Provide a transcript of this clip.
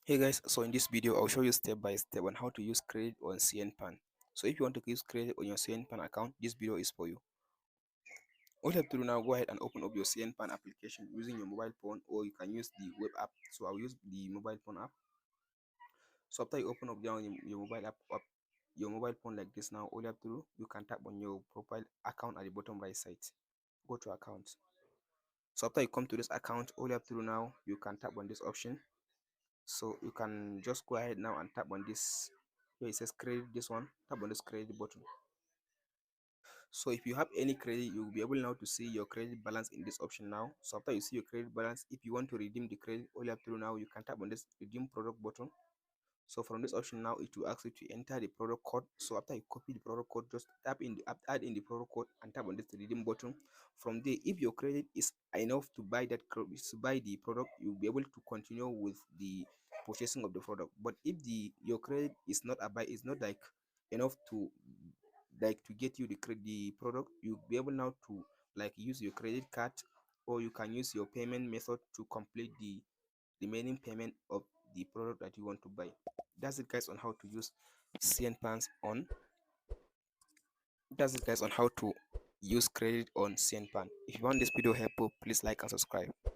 Hey guys, so in this video I'll show you step by step on how to use credit on Cnfan. So if you want to use credit on your Cnfan account, this video is for you. All you have to do now, go ahead and open up your Cnfan application using your mobile phone, or you can use the web app. So I'll use the mobile phone app. So after you open up down your mobile app, your mobile phone like this, now all you have to do, you can tap on your profile account at the bottom right side. Go to account. So after you come to this account, all you have to do now, you can tap on this option. So you can just go ahead now and tap on this. Here it says credit, this one, tap on this credit button. So if you have any credit, you'll be able now to see your credit balance in this option now. So after you see your credit balance, if you want to redeem the credit, all you have to do now, you can tap on this redeem product button. So from this option now, it will ask you to enter the product code. So after you copy the product code, just tap in the add in the product code and tap on this redeem button. From there, if your credit is enough to buy the product, you'll be able to continue with the purchasing of the product. But if your credit is not like enough to get you the product, you'll be able now to like use your credit card, or you can use your payment method to complete the remaining payment of the product that you want to buy. That's it guys on how to use Cnfans on that's it guys on how to use credit on Cnfan. If you want this video helpful, please like and subscribe.